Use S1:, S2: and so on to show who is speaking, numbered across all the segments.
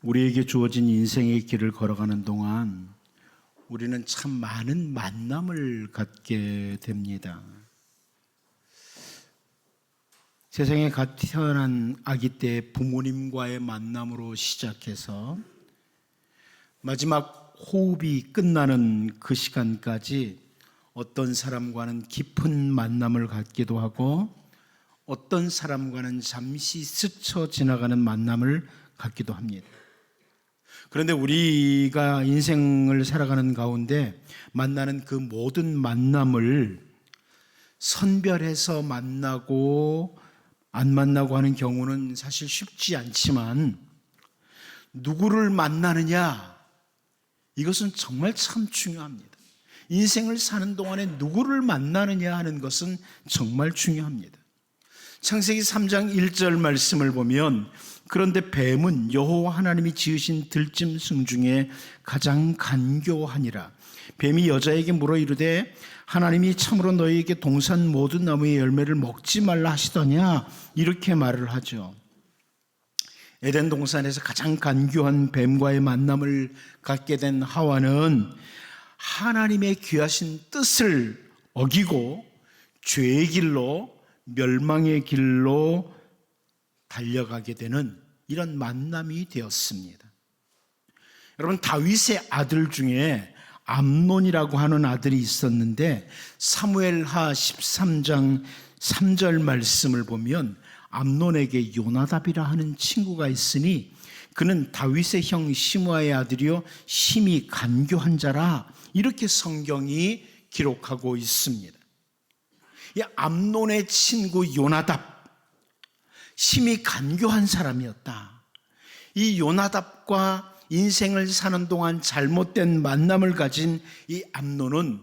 S1: 우리에게 주어진 인생의 길을 걸어가는 동안 우리는 참 많은 만남을 갖게 됩니다. 세상에 갓 태어난 아기 때 부모님과의 만남으로 시작해서 마지막 호흡이 끝나는 그 시간까지 어떤 사람과는 깊은 만남을 갖기도 하고 어떤 사람과는 잠시 스쳐 지나가는 만남을 갖기도 합니다. 그런데 우리가 인생을 살아가는 가운데 만나는 그 모든 만남을 선별해서 만나고 안 만나고 하는 경우는 사실 쉽지 않지만 누구를 만나느냐, 이것은 정말 참 중요합니다. 인생을 사는 동안에 누구를 만나느냐 하는 것은 정말 중요합니다. 창세기 3장 1절 말씀을 보면 그런데 뱀은 여호와 하나님이 지으신 들짐승 중에 가장 간교하니라. 뱀이 여자에게 물어 이르되 하나님이 참으로 너희에게 동산 모든 나무의 열매를 먹지 말라 하시더냐, 이렇게 말을 하죠. 에덴 동산에서 가장 간교한 뱀과의 만남을 갖게 된 하와는 하나님의 귀하신 뜻을 어기고 죄의 길로, 멸망의 길로 달려가게 되는 이런 만남이 되었습니다. 여러분, 다윗의 아들 중에 암논이라고 하는 아들이 있었는데 사무엘하 13장 3절 말씀을 보면 암논에게 요나답이라 하는 친구가 있으니 그는 다윗의 형 시므아의 아들이요 심히 간교한 자라, 이렇게 성경이 기록하고 있습니다. 이 암논의 친구 요나답, 심히 간교한 사람이었다. 이 요나답과 인생을 사는 동안 잘못된 만남을 가진 이 암논은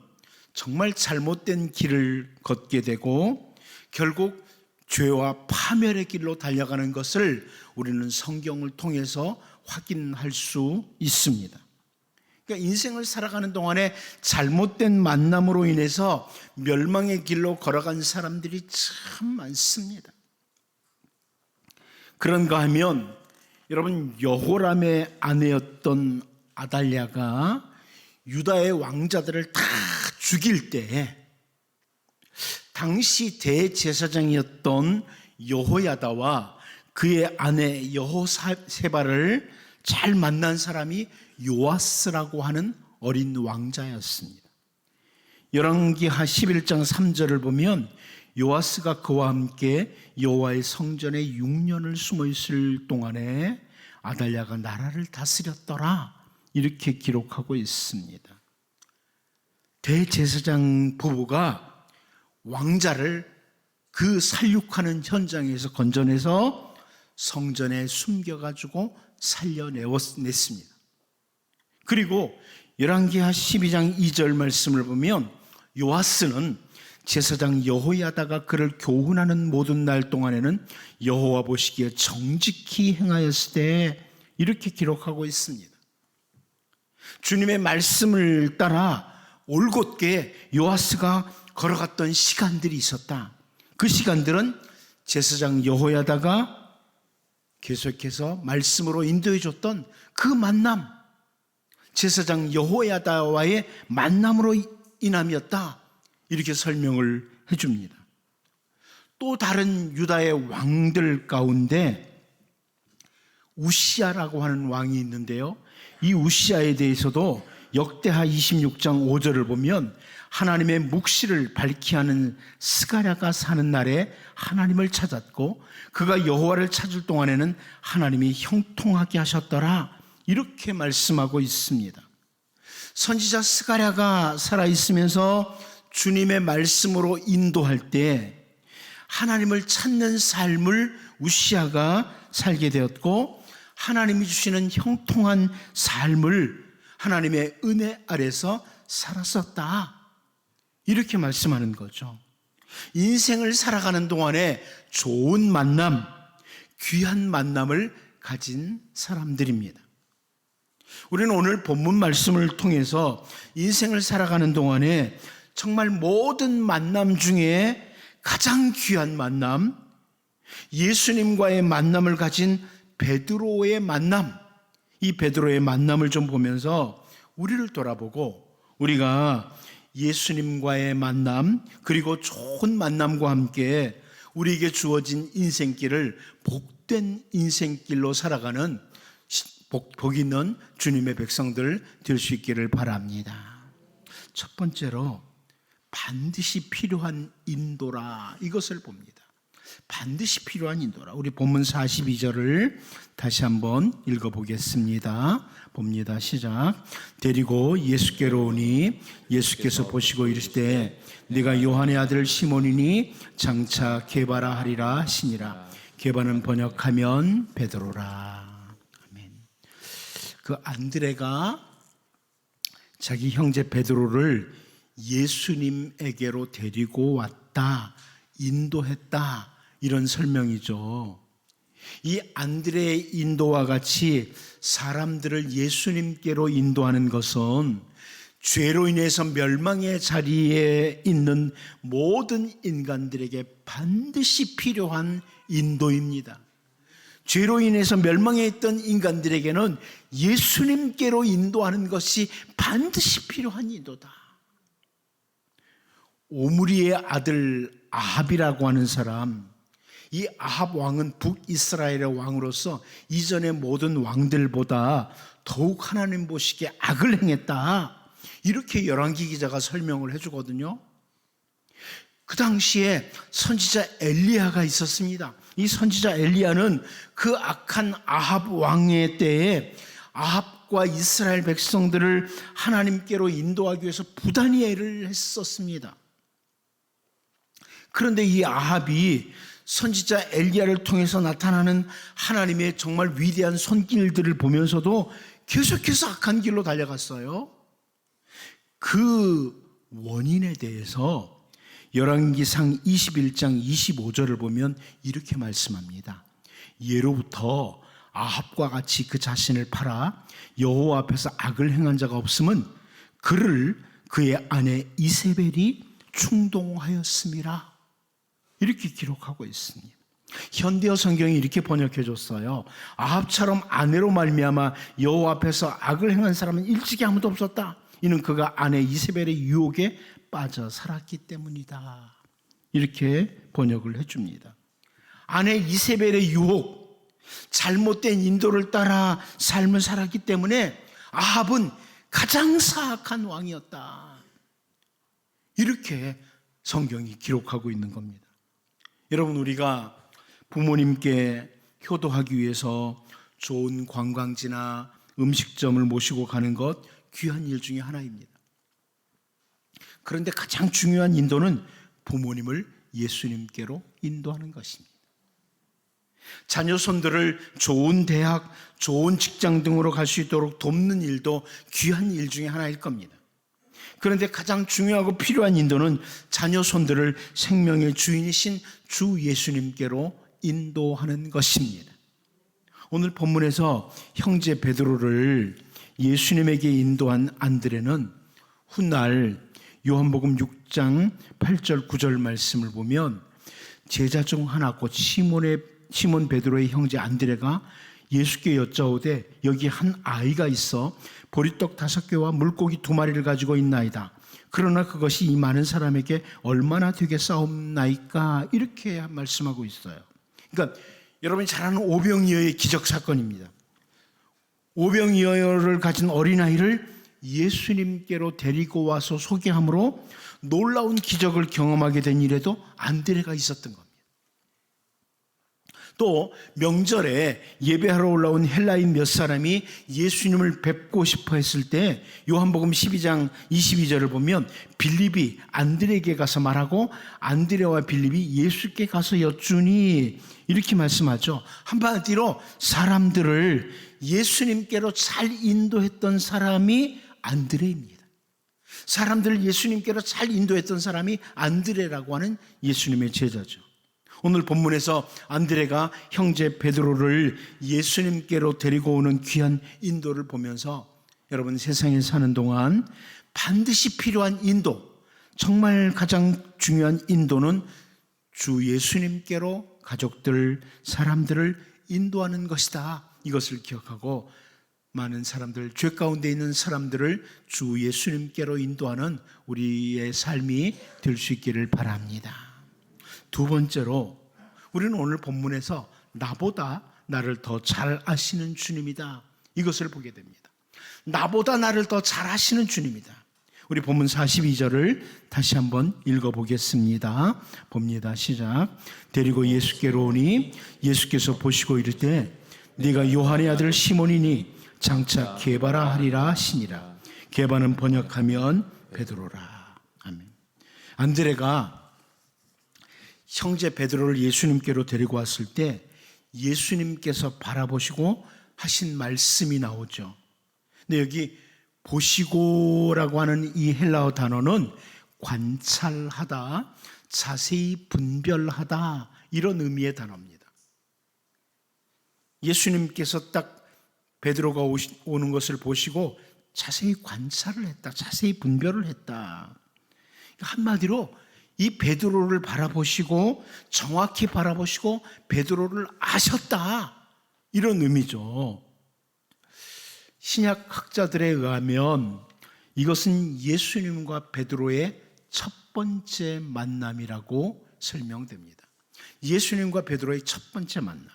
S1: 정말 잘못된 길을 걷게 되고 결국 죄와 파멸의 길로 달려가는 것을 우리는 성경을 통해서 확인할 수 있습니다. 그러니까 인생을 살아가는 동안에 잘못된 만남으로 인해서 멸망의 길로 걸어간 사람들이 참 많습니다. 그런가 하면 여러분, 여호람의 아내였던 아달랴가 유다의 왕자들을 다 죽일 때 당시 대제사장이었던 여호야다와 그의 아내 여호세바를 잘 만난 사람이 요아스라고 하는 어린 왕자였습니다. 열왕기하 11장 3절을 보면 요아스가 그와 함께 여호와의 성전에 6년을 숨어 있을 동안에 아달랴가 나라를 다스렸더라, 이렇게 기록하고 있습니다. 대제사장 부부가 왕자를 그 살육하는 현장에서 건져내서 성전에 숨겨가지고 살려냈습니다. 그리고 열왕기하 12장 2절 말씀을 보면 요아스는 제사장 여호야다가 그를 교훈하는 모든 날 동안에는 여호와 보시기에 정직히 행하였을 때, 이렇게 기록하고 있습니다. 주님의 말씀을 따라 올곧게 요아스가 걸어갔던 시간들이 있었다. 그 시간들은 제사장 여호야다가 계속해서 말씀으로 인도해 줬던 그 만남, 제사장 여호야다와의 만남으로 인함이었다, 이렇게 설명을 해줍니다. 또 다른 유다의 왕들 가운데 우시아라고 하는 왕이 있는데요, 이 우시아에 대해서도 역대하 26장 5절을 보면 하나님의 묵시를 밝히 하는 스가랴가 사는 날에 하나님을 찾았고 그가 여호와를 찾을 동안에는 하나님이 형통하게 하셨더라, 이렇게 말씀하고 있습니다. 선지자 스가랴가 살아있으면서 주님의 말씀으로 인도할 때 하나님을 찾는 삶을 우시아가 살게 되었고 하나님이 주시는 형통한 삶을 하나님의 은혜 아래서 살았었다, 이렇게 말씀하는 거죠. 인생을 살아가는 동안에 좋은 만남, 귀한 만남을 가진 사람들입니다. 우리는 오늘 본문 말씀을 통해서 인생을 살아가는 동안에 정말 모든 만남 중에 가장 귀한 만남, 예수님과의 만남을 가진 베드로의 만남, 이 베드로의 만남을 좀 보면서 우리를 돌아보고 우리가 예수님과의 만남 그리고 좋은 만남과 함께 우리에게 주어진 인생길을 복된 인생길로 살아가는 복 있는 주님의 백성들 될 수 있기를 바랍니다. 첫 번째로 반드시 필요한 인도라, 이것을 봅니다. 반드시 필요한 인도라. 우리 본문 42절을 다시 한번 읽어보겠습니다. 봅니다. 시작. 데리고 예수께로 오니 예수께서 보시고 이르시되 네가 요한의 아들 시몬이니 장차 게바라 하리라 하시니라. 게바는 번역하면 베드로라. 아멘. 그 안드레가 자기 형제 베드로를 예수님에게로 데리고 왔다, 인도했다, 이런 설명이죠. 이 안드레의 인도와 같이 사람들을 예수님께로 인도하는 것은 죄로 인해서 멸망의 자리에 있는 모든 인간들에게 반드시 필요한 인도입니다. 죄로 인해서 멸망에 있던 인간들에게는 예수님께로 인도하는 것이 반드시 필요한 인도다. 오므리의 아들 아합이라고 하는 사람, 이 아합 왕은 북이스라엘의 왕으로서 이전의 모든 왕들보다 더욱 하나님 보시기에 악을 행했다, 이렇게 열왕기 기자가 설명을 해주거든요. 그 당시에 선지자 엘리야가 있었습니다. 이 선지자 엘리야는 그 악한 아합 왕의 때에 아합과 이스라엘 백성들을 하나님께로 인도하기 위해서 부단히 애를 했었습니다. 그런데 이 아합이 선지자 엘리야를 통해서 나타나는 하나님의 정말 위대한 손길들을 보면서도 계속해서 악한 길로 달려갔어요. 그 원인에 대해서 열왕기상 21장 25절을 보면 이렇게 말씀합니다. 예로부터 아합과 같이 그 자신을 팔아 여호와 앞에서 악을 행한 자가 없음은 그를 그의 아내 이세벨이 충동하였음이라, 이렇게 기록하고 있습니다. 현대어 성경이 이렇게 번역해 줬어요. 아합처럼 아내로 말미암아 여호와 앞에서 악을 행한 사람은 일찍이 아무도 없었다. 이는 그가 아내 이세벨의 유혹에 빠져 살았기 때문이다. 이렇게 번역을 해줍니다. 아내 이세벨의 유혹, 잘못된 인도를 따라 삶을 살았기 때문에 아합은 가장 사악한 왕이었다. 이렇게 성경이 기록하고 있는 겁니다. 여러분, 우리가 부모님께 효도하기 위해서 좋은 관광지나 음식점을 모시고 가는 것 귀한 일 중에 하나입니다. 그런데 가장 중요한 인도는 부모님을 예수님께로 인도하는 것입니다. 자녀 손들을 좋은 대학, 좋은 직장 등으로 갈 수 있도록 돕는 일도 귀한 일 중에 하나일 겁니다. 그런데 가장 중요하고 필요한 인도는 자녀 손들을 생명의 주인이신 주 예수님께로 인도하는 것입니다. 오늘 본문에서 형제 베드로를 예수님에게 인도한 안드레는 훗날 요한복음 6장 8절 9절 말씀을 보면 제자 중 하나 곧 시몬 베드로의 형제 안드레가 예수께 여짜오되 여기 한 아이가 있어 보리떡 5개와 물고기 2마리를 가지고 있나이다. 그러나 그것이 이 많은 사람에게 얼마나 되겠사옵나이까, 이렇게 말씀하고 있어요. 그러니까 여러분이 잘 아는 오병이어의 기적 사건입니다. 오병이어를 가진 어린아이를 예수님께로 데리고 와서 소개함으로 놀라운 기적을 경험하게 된 일에도 안드레가 있었던 겁니다. 또 명절에 예배하러 올라온 헬라인 몇 사람이 예수님을 뵙고 싶어 했을 때 요한복음 12장 22절을 보면 빌립이 안드레에게 가서 말하고 안드레와 빌립이 예수께 가서 여쭈니, 이렇게 말씀하죠. 한마디로 사람들을 예수님께로 잘 인도했던 사람이 안드레입니다. 사람들을 예수님께로 잘 인도했던 사람이 안드레라고 하는 예수님의 제자죠. 오늘 본문에서 안드레가 형제 베드로를 예수님께로 데리고 오는 귀한 인도를 보면서 여러분, 세상에 사는 동안 반드시 필요한 인도, 정말 가장 중요한 인도는 주 예수님께로 가족들, 사람들을 인도하는 것이다. 이것을 기억하고 많은 사람들, 죄 가운데 있는 사람들을 주 예수님께로 인도하는 우리의 삶이 될 수 있기를 바랍니다. 두 번째로 우리는 오늘 본문에서 나보다 나를 더 잘 아시는 주님이다, 이것을 보게 됩니다. 나보다 나를 더 잘 아시는 주님이다. 우리 본문 42절을 다시 한번 읽어보겠습니다. 봅니다. 시작. 데리고 예수께로 오니 예수께서 보시고 이르되 네가 요한의 아들 시몬이니 장차 게바라 하리라 하시니라. 게바는 번역하면 베드로라. 아멘. 안드레가 형제 베드로를 예수님께로 데리고 왔을 때 예수님께서 바라보시고 하신 말씀이 나오죠. 근데 여기 보시고라고 하는 이 헬라어 단어는 관찰하다, 자세히 분별하다, 이런 의미의 단어입니다. 예수님께서 딱 베드로가 오는 것을 보시고 자세히 관찰을 했다, 자세히 분별을 했다. 한마디로 이 베드로를 바라보시고 정확히 바라보시고 베드로를 아셨다, 이런 의미죠. 신약 학자들에 의하면 이것은 예수님과 베드로의 첫 번째 만남이라고 설명됩니다. 예수님과 베드로의 첫 번째 만남.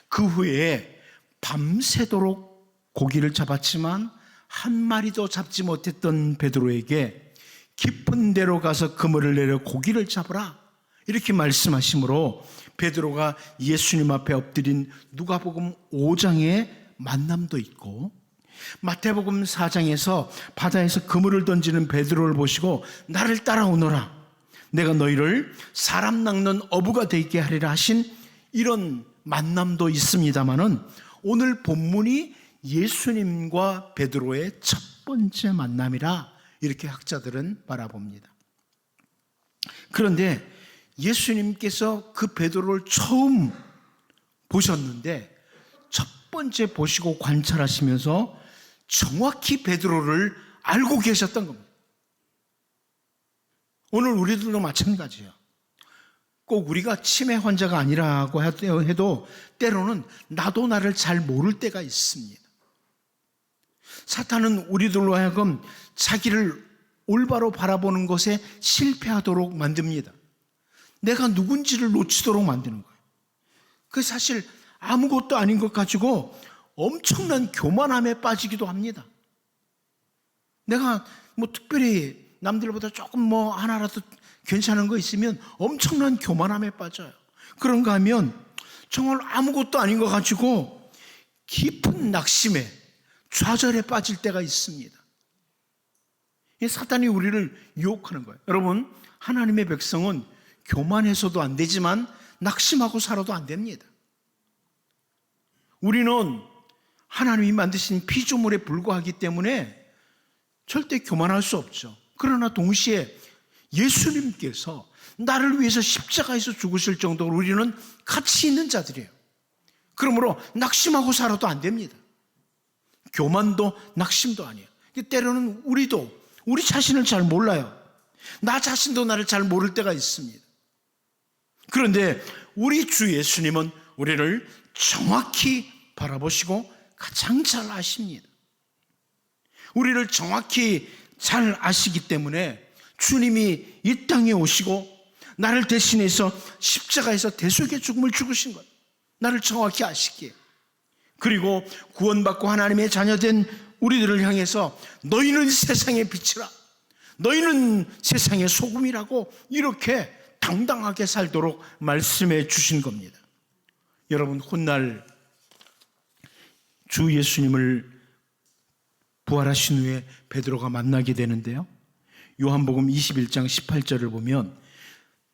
S1: 그 후에 밤새도록 고기를 잡았지만 한 마리도 잡지 못했던 베드로에게 깊은 데로 가서 그물을 내려 고기를 잡으라, 이렇게 말씀하시므로 베드로가 예수님 앞에 엎드린 누가복음 5장의 만남도 있고, 마태복음 4장에서 바다에서 그물을 던지는 베드로를 보시고 나를 따라오너라, 내가 너희를 사람 낚는 어부가 되게 하리라 하신 이런 만남도 있습니다마는 오늘 본문이 예수님과 베드로의 첫 번째 만남이라 이렇게 학자들은 바라봅니다. 그런데 예수님께서 그 베드로를 처음 보셨는데 첫 번째 보시고 관찰하시면서 정확히 베드로를 알고 계셨던 겁니다. 오늘 우리들도 마찬가지예요. 꼭 우리가 치매 환자가 아니라고 해도 때로는 나도 나를 잘 모를 때가 있습니다. 사탄은 우리들로 하여금 자기를 올바로 바라보는 것에 실패하도록 만듭니다. 내가 누군지를 놓치도록 만드는 거예요. 그 사실 아무것도 아닌 것 가지고 엄청난 교만함에 빠지기도 합니다. 내가 특별히 남들보다 조금 하나라도 괜찮은 거 있으면 엄청난 교만함에 빠져요. 그런가 하면 정말 아무것도 아닌 것 가지고 깊은 낙심에, 좌절에 빠질 때가 있습니다. 사탄이 우리를 유혹하는 거예요. 여러분, 하나님의 백성은 교만해서도 안 되지만 낙심하고 살아도 안 됩니다. 우리는 하나님이 만드신 피조물에 불과하기 때문에 절대 교만할 수 없죠. 그러나 동시에 예수님께서 나를 위해서 십자가에서 죽으실 정도로 우리는 가치 있는 자들이에요. 그러므로 낙심하고 살아도 안 됩니다. 교만도 낙심도 아니에요. 때로는 우리도 우리 자신을 잘 몰라요. 나 자신도 나를 잘 모를 때가 있습니다. 그런데 우리 주 예수님은 우리를 정확히 바라보시고 가장 잘 아십니다. 우리를 정확히 잘 아시기 때문에 주님이 이 땅에 오시고 나를 대신해서 십자가에서 대속의 죽음을 죽으신 거예요. 나를 정확히 아시기에. 그리고 구원받고 하나님의 자녀된 우리들을 향해서 너희는 세상의 빛이라, 너희는 세상의 소금이라고 이렇게 당당하게 살도록 말씀해 주신 겁니다. 여러분, 훗날 주 예수님을 부활하신 후에 베드로가 만나게 되는데요, 요한복음 21장 18절을 보면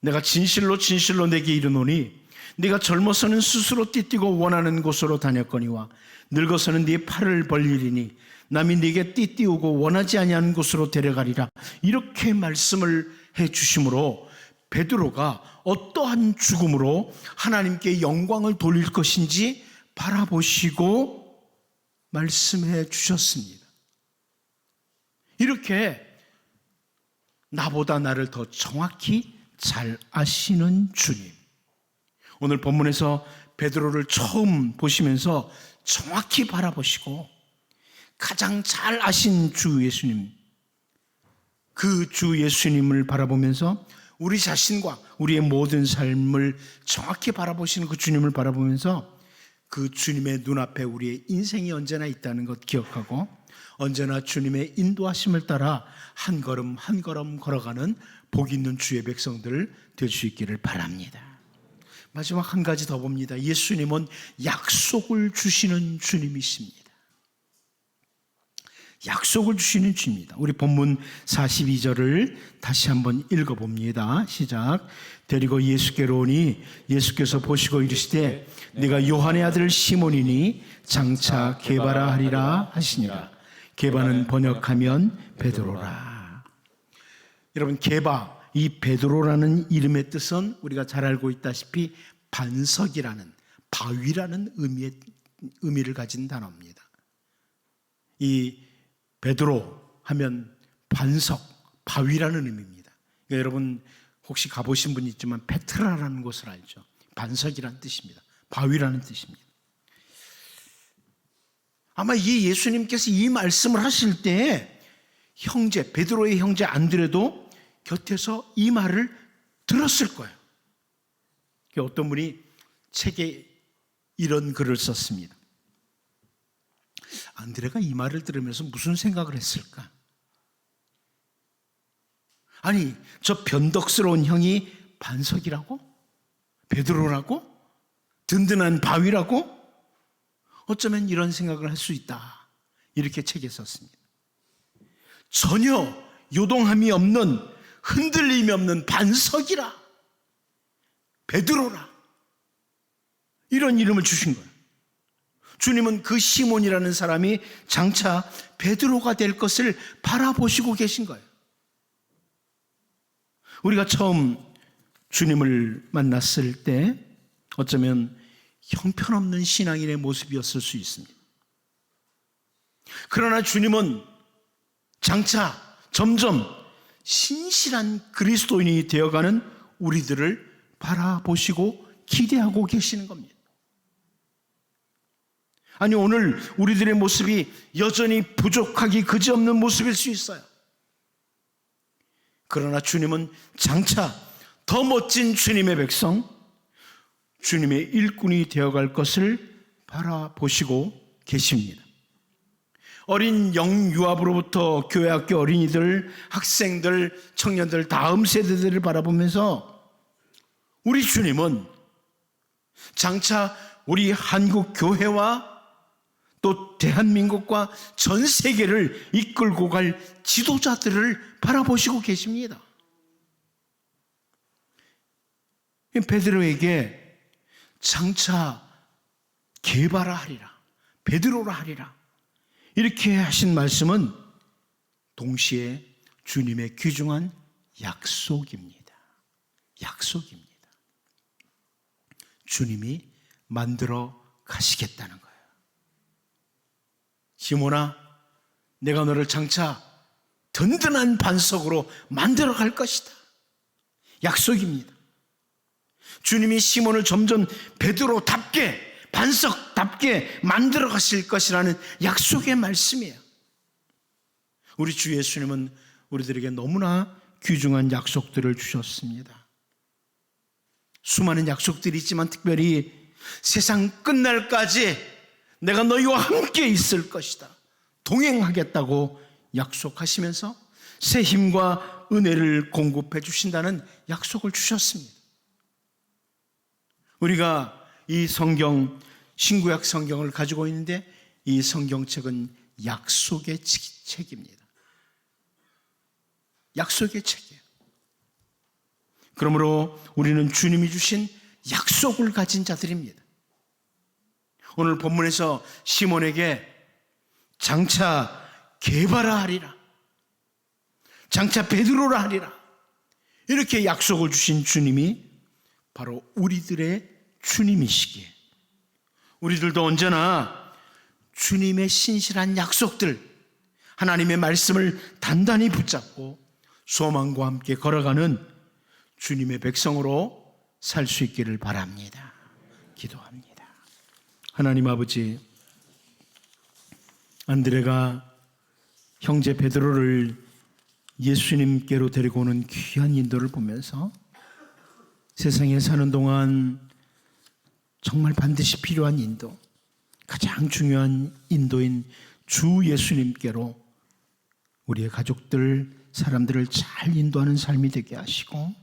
S1: 내가 진실로 진실로 내게 이르노니 네가 젊어서는 스스로 띠뛰고 원하는 곳으로 다녔거니와 늙어서는 네 팔을 벌리리니 남이 네게 띠띠우고 원하지 아니하는 곳으로 데려가리라, 이렇게 말씀을 해 주심으로 베드로가 어떠한 죽음으로 하나님께 영광을 돌릴 것인지 바라보시고 말씀해 주셨습니다. 이렇게 나보다 나를 더 정확히 잘 아시는 주님, 오늘 본문에서 베드로를 처음 보시면서 정확히 바라보시고 가장 잘 아신 주 예수님, 그 주 예수님을 바라보면서 우리 자신과 우리의 모든 삶을 정확히 바라보시는 그 주님을 바라보면서 그 주님의 눈앞에 우리의 인생이 언제나 있다는 것 기억하고 언제나 주님의 인도하심을 따라 한 걸음 한 걸음 걸어가는 복 있는 주의 백성들 될 수 있기를 바랍니다. 마지막 한 가지 더 봅니다. 예수님은 약속을 주시는 주님이십니다. 약속을 주시는 주입니다. 우리 본문 42절을 다시 한번 읽어봅니다. 시작. 데리고 예수께로 오니 예수께서 보시고 이르시되 네가 요한의 아들 시몬이니 장차 게바라 하리라 하시니라. 게바는 번역하면 베드로라. 여러분, 게바, 이 베드로라는 이름의 뜻은 우리가 잘 알고 있다시피 반석이라는, 바위라는 의미를 가진 단어입니다. 이 베드로 하면 반석, 바위라는 의미입니다. 그러니까 여러분 혹시 가보신 분 있지만 페트라라는 곳을 알죠. 반석이라는 뜻입니다. 바위라는 뜻입니다. 아마 이 예수님께서 이 말씀을 하실 때 형제, 베드로의 형제 안드레도 곁에서 이 말을 들었을 거예요. 어떤 분이 책에 이런 글을 썼습니다. 안드레가 이 말을 들으면서 무슨 생각을 했을까? 아니, 저 변덕스러운 형이 반석이라고? 베드로라고? 든든한 바위라고? 어쩌면 이런 생각을 할 수 있다. 이렇게 책에 썼습니다. 전혀 요동함이 없는, 흔들림이 없는 반석이라, 베드로라, 이런 이름을 주신 거예요. 주님은 그 시몬이라는 사람이 장차 베드로가 될 것을 바라보시고 계신 거예요. 우리가 처음 주님을 만났을 때 어쩌면 형편없는 신앙인의 모습이었을 수 있습니다. 그러나 주님은 장차 점점 신실한 그리스도인이 되어가는 우리들을 바라보시고 기대하고 계시는 겁니다. 아니, 오늘 우리들의 모습이 여전히 부족하기 그지없는 모습일 수 있어요. 그러나 주님은 장차 더 멋진 주님의 백성, 주님의 일꾼이 되어갈 것을 바라보시고 계십니다. 어린 영유아부로부터 교회학교 어린이들, 학생들, 청년들, 다음 세대들을 바라보면서 우리 주님은 장차 우리 한국 교회와 또 대한민국과 전 세계를 이끌고 갈 지도자들을 바라보시고 계십니다. 베드로에게 장차 게바라 하리라, 베드로라 하리라, 이렇게 하신 말씀은 동시에 주님의 귀중한 약속입니다. 약속입니다. 주님이 만들어 가시겠다는 거예요. 시몬아, 내가 너를 장차 든든한 반석으로 만들어 갈 것이다. 약속입니다. 주님이 시몬을 점점 베드로답게, 반석답게 만들어 가실 것이라는 약속의 말씀이에요. 우리 주 예수님은 우리들에게 너무나 귀중한 약속들을 주셨습니다. 수많은 약속들이 있지만 특별히 세상 끝날까지 내가 너희와 함께 있을 것이다, 동행하겠다고 약속하시면서 새 힘과 은혜를 공급해 주신다는 약속을 주셨습니다. 우리가 이 성경, 신구약 성경을 가지고 있는데 이 성경책은 약속의 책입니다. 약속의 책이에요. 그러므로 우리는 주님이 주신 약속을 가진 자들입니다. 오늘 본문에서 시몬에게 장차 게바라 하리라, 장차 베드로라 하리라, 이렇게 약속을 주신 주님이 바로 우리들의 주님이시기에 우리들도 언제나 주님의 신실한 약속들, 하나님의 말씀을 단단히 붙잡고 소망과 함께 걸어가는 주님의 백성으로 살 수 있기를 바랍니다. 기도합니다. 하나님 아버지, 안드레가 형제 베드로를 예수님께로 데리고 오는 귀한 인도를 보면서 세상에 사는 동안 정말 반드시 필요한 인도, 가장 중요한 인도인 주 예수님께로 우리의 가족들, 사람들을 잘 인도하는 삶이 되게 하시고,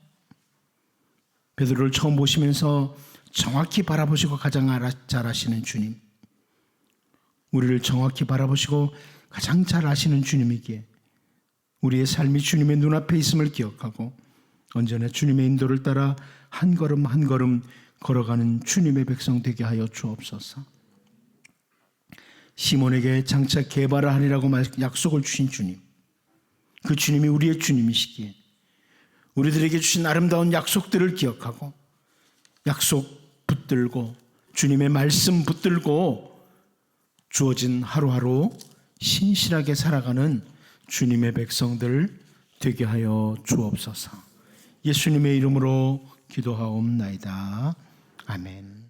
S1: 베드로를 처음 보시면서 정확히 바라보시고 가장 잘 아시는 주님, 우리를 정확히 바라보시고 가장 잘 아시는 주님이기에 우리의 삶이 주님의 눈앞에 있음을 기억하고 언제나 주님의 인도를 따라 한 걸음 한 걸음 걸어가는 주님의 백성 되게 하여 주옵소서. 시몬에게 장차 개발을 하리라고 약속을 주신 주님, 그 주님이 우리의 주님이시기에 우리들에게 주신 아름다운 약속들을 기억하고 약속 붙들고 주님의 말씀 붙들고 주어진 하루하루 신실하게 살아가는 주님의 백성들 되게 하여 주옵소서. 예수님의 이름으로 기도하옵나이다. 아멘.